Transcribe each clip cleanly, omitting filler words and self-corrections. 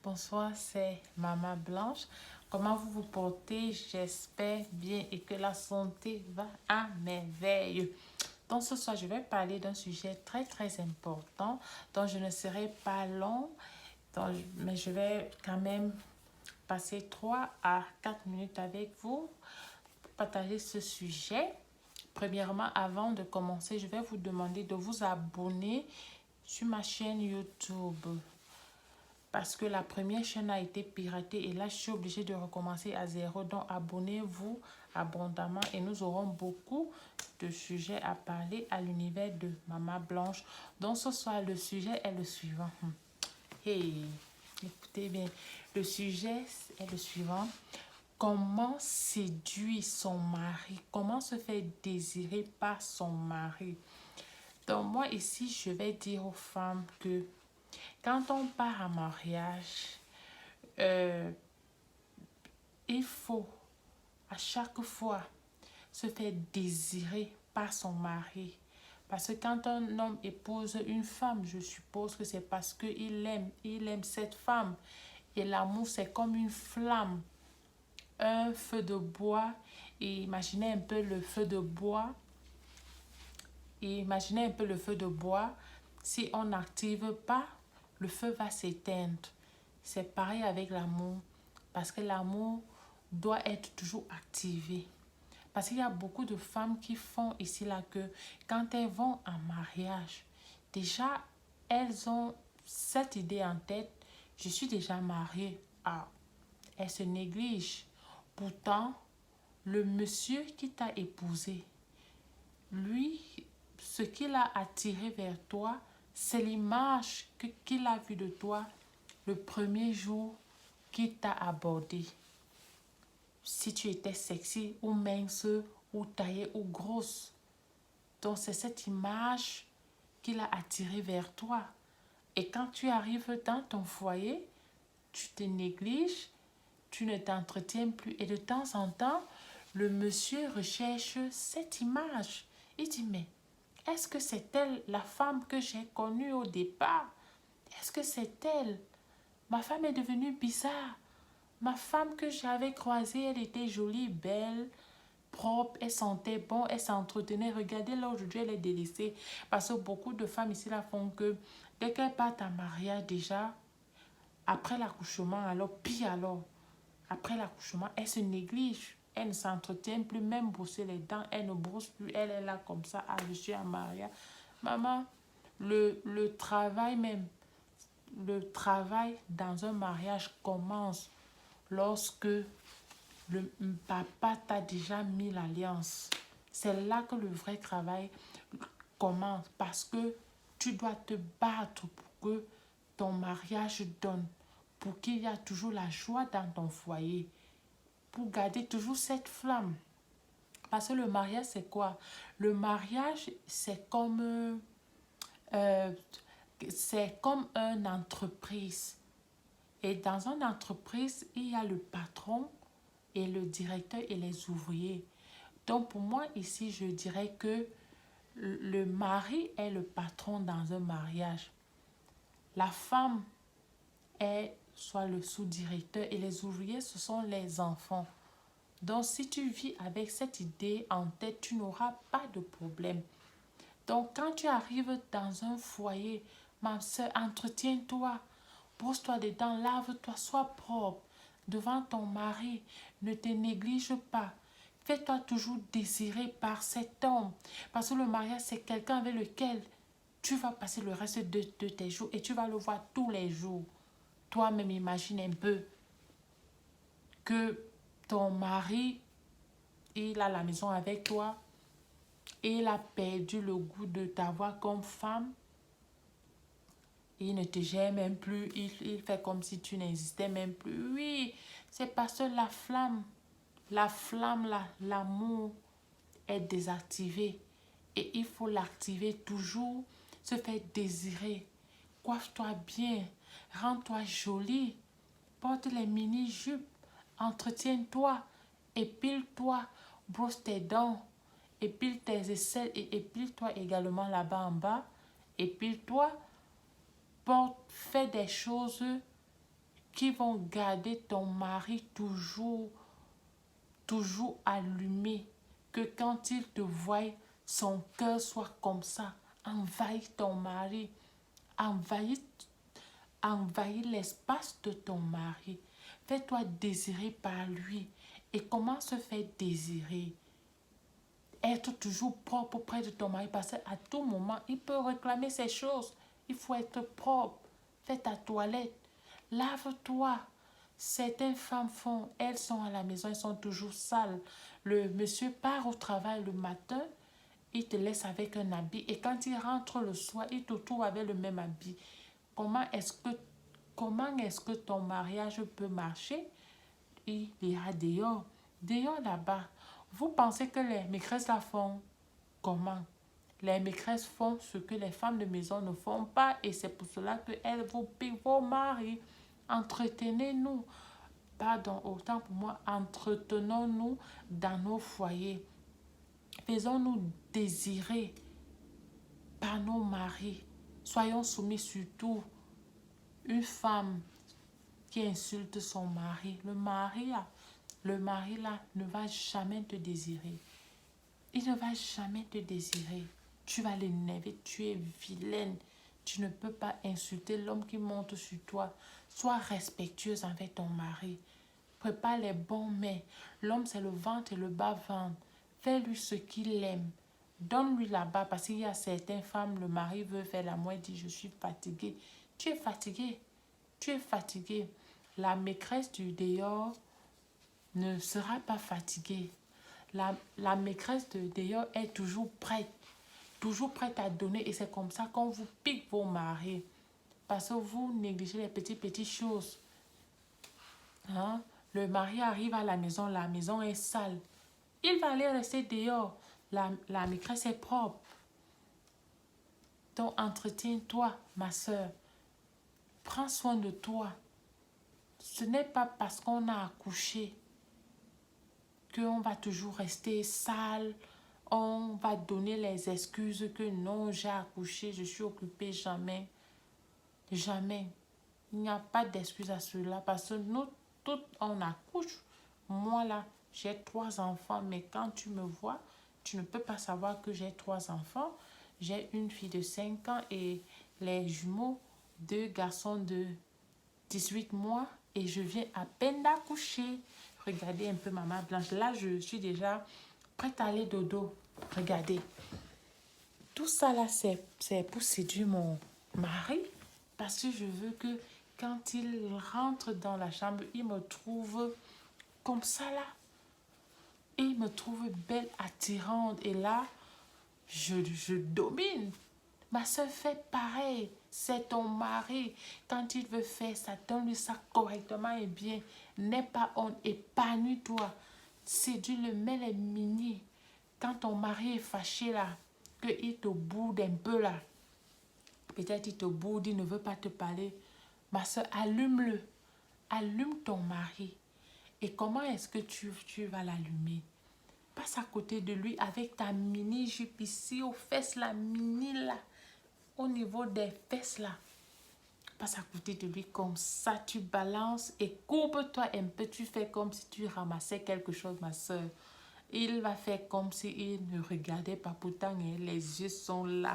Bonsoir, c'est Maman Blanche. Comment vous vous portez? J'espère bien et que la santé va à merveille. Donc ce soir, je vais parler d'un sujet très important dont je ne serai pas long, mais je vais quand même passer 3 à 4 minutes avec vous pour partager ce sujet. Premièrement, avant de commencer, je vais vous demander de vous abonner sur ma chaîne YouTube. Parce que la première chaîne a été piratée et là, je suis obligée de recommencer à zéro. Donc, abonnez-vous abondamment et nous aurons beaucoup de sujets à parler à l'univers de Maman Blanche. Donc, ce soir, le sujet est le suivant. Hey, écoutez bien, le sujet est le suivant. Comment séduire son mari? Comment se faire désirer par son mari? Donc, moi, ici, je vais dire aux femmes que quand on part en mariage, euh, il faut à chaque fois se faire désirer par son mari. Parce que quand un homme épouse une femme, je suppose que c'est parce qu'il il aime cette femme. Et l'amour, c'est comme une flamme, un feu de bois. Et imaginez un peu le feu de bois. Si on n'active pas, le feu va s'éteindre. C'est pareil avec l'amour. Parce que l'amour doit être toujours activé. Parce qu'il y a beaucoup de femmes qui font ici là que quand elles vont en mariage, déjà elles ont cette idée en tête, je suis déjà mariée. Ah, elles se négligent. Pourtant, le monsieur qui t'a épousé, lui, ce qu'il a attiré vers toi, c'est l'image qu'il a vue de toi le premier jour qu'il t'a abordé. Si tu étais sexy ou mince ou taillée ou grosse. Donc c'est cette image qu'il a attirée vers toi. Et quand tu arrives dans ton foyer, tu te négliges, tu ne t'entretiens plus. Et de temps en temps, le monsieur recherche cette image. Il dit, mais est-ce que c'est elle la femme que j'ai connue au départ? Est-ce que c'est elle? Ma femme est devenue bizarre. Ma femme que j'avais croisée, elle était jolie, belle, propre, elle sentait bon, elle s'entretenait. Regardez là aujourd'hui, elle est délaissée. Parce que beaucoup de femmes ici là font que dès qu'elles partent en mariage déjà, après l'accouchement, alors pire alors. Après l'accouchement, elle se néglige. Elle ne s'entretient plus, même brosser les dents, elle ne brosse plus. Elle est là comme ça, ah, je suis en mariage. Maman, le travail même, le travail dans un mariage commence lorsque le papa t'a déjà mis l'alliance. C'est là que le vrai travail commence parce que tu dois te battre pour que ton mariage donne, pour qu'il y ait toujours la joie dans ton foyer, pour garder toujours cette flamme. Parce que le mariage, c'est quoi? Le mariage, euh, c'est comme une entreprise. Et dans une entreprise, il y a le patron et le directeur et les ouvriers. Donc pour moi ici, je dirais que le mari est le patron dans un mariage. La femme est soit le sous-directeur et les ouvriers, ce sont les enfants. Donc si tu vis avec cette idée en tête, tu n'auras pas de problème. Donc quand tu arrives dans un foyer, ma soeur, entretiens-toi, brosse-toi les dents, lave-toi, sois propre devant ton mari, ne te néglige pas. Fais-toi toujours désirer par cet homme. Parce que le mariage, c'est quelqu'un avec lequel tu vas passer le reste de tes jours et tu vas le voir tous les jours. Toi-même, imagine un peu que ton mari, il a la maison avec toi et il a perdu le goût de t'avoir comme femme. Il ne te gère même plus, il fait comme si tu n'existais même plus. Oui, c'est parce que la flamme là, l'amour est désactivé. Et il faut l'activer toujours, se faire désirer. Coiffe-toi bien, rends-toi jolie, porte les mini-jupes, entretiens-toi, épile-toi, brosse tes dents, épile tes aisselles et épile-toi également là-bas en bas. Épile-toi, porte, fais des choses qui vont garder ton mari toujours allumé. Que quand il te voit, son cœur soit comme ça. Envahis ton mari. Envahis l'espace de ton mari. Fais-toi désirer par lui. Et comment se faire désirer? Être toujours propre près de ton mari parce qu'à tout moment, il peut réclamer ces choses. Il faut être propre. Fais ta toilette. Lave-toi. Certaines femmes font, elles sont à la maison, elles sont toujours sales. Le monsieur part au travail le matin, il te laisse avec un habit et quand il rentre le soir, il te trouve avec le même habit. Comment est-ce que ton mariage peut marcher? Il ira dehors. Dehors là-bas. Vous pensez que les maîtresses la font comment? Les maîtresses font ce que les femmes de maison ne font pas et c'est pour cela qu'elles vous piquent vos maris. Entretenez-nous. Pardon, autant pour moi, entretenons-nous dans nos foyers. Faisons-nous désirer par nos maris. Soyons soumis surtout. Une femme qui insulte son mari, le mari là ne va jamais te désirer. Il ne va jamais te désirer. Tu vas l'énerver, tu es vilaine. Tu ne peux pas insulter l'homme qui monte sur toi. Sois respectueuse avec ton mari. Prépare les bons mets. L'homme, c'est le ventre et le bas-ventre. Fais-lui ce qu'il aime. Donne-lui là-bas parce qu'il y a certaines femmes, le mari veut faire l'amour et dit « Je suis fatiguée ». Tu es fatiguée. Tu es fatiguée. La maîtresse du dehors ne sera pas fatiguée. La maîtresse de dehors est toujours prête à donner. Et c'est comme ça qu'on vous pique vos maris. Parce que vous négligez les petites choses. Hein? Le mari arrive à la maison est sale. Il va aller rester dehors. La maîtresse est propre. Donc, entretiens-toi, ma soeur. Prends soin de toi. Ce n'est pas parce qu'on a accouché qu'on va toujours rester sale. On va donner les excuses que non, j'ai accouché, je suis occupée. Jamais. Jamais. Il n'y a pas d'excuse à cela parce que nous, toutes, on accouche. Moi, là, j'ai 3 enfants, mais quand tu me vois, tu ne peux pas savoir que j'ai 3 enfants. J'ai une fille de 5 ans et les jumeaux, 2 garçons de 18 mois et je viens à peine d'accoucher. Regardez un peu maman Blanche. Là, je suis déjà prête à aller dodo. Regardez. Tout ça là, c'est pour séduire mon mari parce que je veux que quand il rentre dans la chambre, il me trouve comme ça là. Et il me trouve belle, attirante. Et là, je domine. Ma soeur fait pareil. C'est ton mari. Quand il veut faire ça, donne-lui ça correctement et bien. N'aie pas honte. Épanouis-toi. Séduis-le, mets-les mini. Quand ton mari est fâché là, qu'il te boude un peu là. Peut-être il te boude, il ne veut pas te parler. Ma soeur, allume-le. Allume ton mari. Et comment est-ce que tu vas l'allumer? Passe à côté de lui avec ta mini-jupe ici, aux fesses, la mini là. Au niveau des fesses là. Passe à côté de lui comme ça, tu balances et courbe-toi un peu. Tu fais comme si tu ramassais quelque chose, ma soeur. Il va faire comme s'il ne regardait pas. Pourtant, les yeux sont là.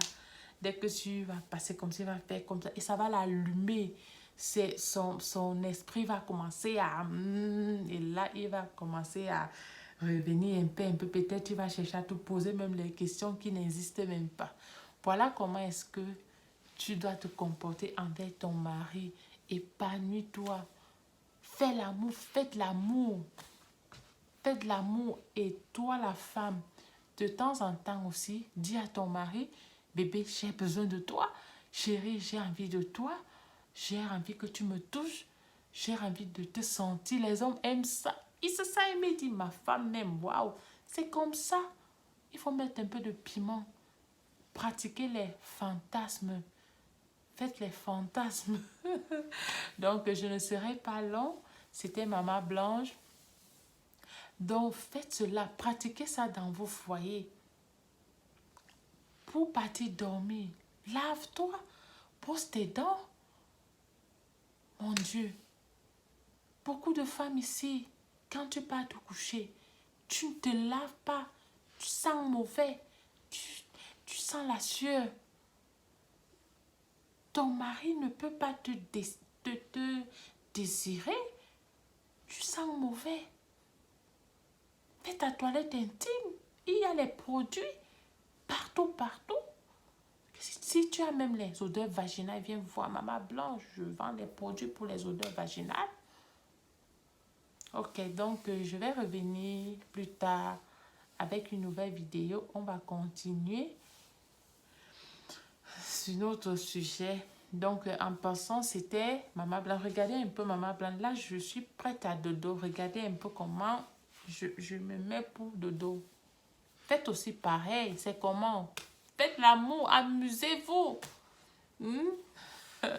Dès que tu vas passer comme ça, il va faire comme ça. Et ça va l'allumer. Son esprit va commencer à... Et là, il va commencer à revenir un peu. Peut-être il va chercher à te poser même les questions qui n'existent même pas. Voilà comment est-ce que tu dois te comporter envers ton mari. Épanouis-toi. Fais l'amour, fais de l'amour. Fais de l'amour. Et toi, la femme, de temps en temps aussi, dis à ton mari, bébé, j'ai besoin de toi. Chérie, j'ai envie de toi. J'ai envie que tu me touches. J'ai envie de te sentir. Les hommes aiment ça. Ils se sentent aimés. Dit, ma femme m'aime. Waouh, c'est comme ça. Il faut mettre un peu de piment. Pratiquer les fantasmes. Faites les fantasmes. Donc, je ne serai pas long. C'était Maman Blanche. Donc, faites cela. Pratiquez ça dans vos foyers. Pour partir dormir, lave-toi. Brosse tes dents. Mon Dieu. Beaucoup de femmes ici, quand tu pars te coucher, tu ne te laves pas, tu sens mauvais, tu sens la sueur. Ton mari ne peut pas te désirer, tu sens mauvais. Fais ta toilette intime, il y a les produits partout. Si tu as même les odeurs vaginales, viens voir Maman Blanche, je vends des produits pour les odeurs vaginales. Ok, donc je vais revenir plus tard avec une nouvelle vidéo. On va continuer sur notre sujet. Donc en passant, c'était Maman Blanche. Regardez un peu Maman Blanche. Là, je suis prête à dodo. Regardez un peu comment je me mets pour dodo. Faites aussi pareil. C'est comment? Faites l'amour, amusez-vous.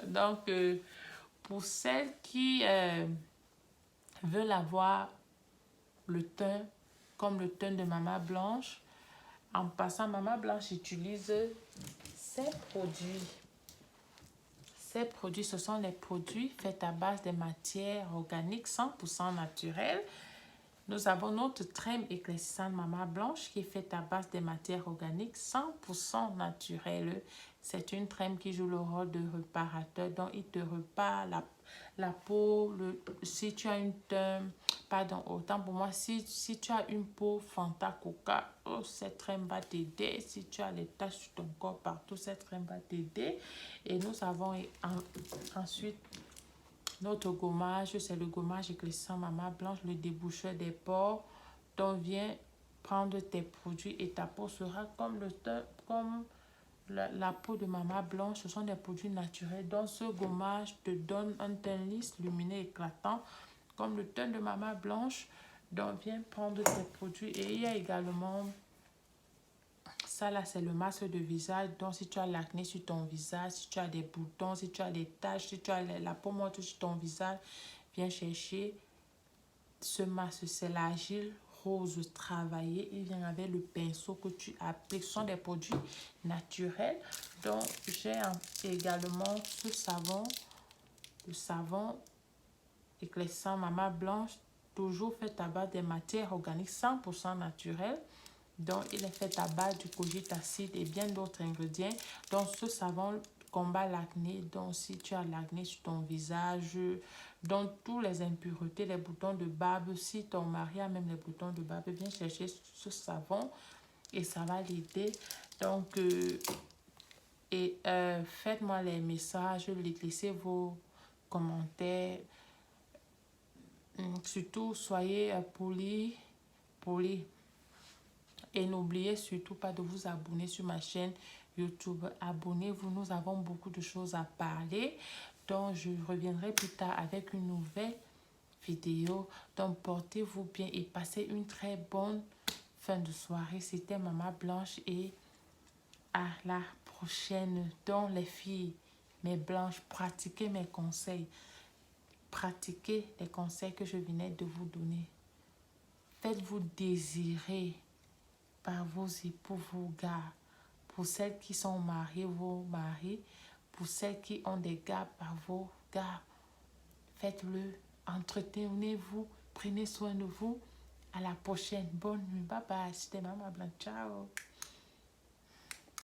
Donc, pour celles qui veulent avoir le teint comme le teint de Maman Blanche, en passant, Maman Blanche utilise ces produits. Ces produits, ce sont les produits faits à base de matières organiques 100% naturelles. Nous avons notre crème éclaircissante Maman Blanche qui est faite à base de matières organiques 100% naturelles. C'est une crème qui joue le rôle de réparateur. Donc, il te répare la peau. Si tu as une pardon, autant pour moi, si tu as une peau Fanta Coca, oh, cette crème va t'aider. Si tu as les taches sur ton corps partout, cette crème va t'aider. Et nous avons ensuite notre gommage, c'est le gommage éclaircissant Maman Blanche, le déboucheur des pores. Donc, viens prendre tes produits et ta peau sera comme la peau de Maman Blanche. Ce sont des produits naturels. Donc, ce gommage te donne un teint lisse, lumineux, éclatant, comme le teint de Maman Blanche. Donc, viens prendre tes produits. Et il y a également... Ça là, c'est le masque de visage. Donc, si tu as l'acné sur ton visage, si tu as des boutons, si tu as des taches, si tu as la peau morte sur ton visage, viens chercher ce masque. C'est l'Agile Rose travaillé. Il vient avec le pinceau que tu appliques. Ce sont des produits naturels. Donc, j'ai également ce savon. Le savon éclaircissant Maman Blanche, toujours fait à base des matières organiques 100% naturelles. Donc, il est fait à base du kojic acide et bien d'autres ingrédients. Donc, ce savon combat l'acné. Donc, si tu as l'acné sur ton visage, donc toutes les impuretés, les boutons de barbe, si ton mari a même les boutons de barbe, viens chercher ce savon et ça va l'aider. Donc, faites-moi les messages, laissez vos commentaires. Surtout, soyez polis. Et n'oubliez surtout pas de vous abonner sur ma chaîne YouTube. Abonnez-vous, nous avons beaucoup de choses à parler. Donc, je reviendrai plus tard avec une nouvelle vidéo. Donc, portez-vous bien et passez une très bonne fin de soirée. C'était Maman Blanche et à la prochaine. Donc, les filles, mes blanches, pratiquez mes conseils. Pratiquez les conseils que je venais de vous donner. Faites-vous désirer par vos époux, vos gars. Pour celles qui sont mariées, vos maris. Pour celles qui ont des gars, par vos gars. Faites-le. Entretenez-vous. Prenez soin de vous. À la prochaine. Bonne nuit. Bye bye. C'était Maman Blanche. Ciao.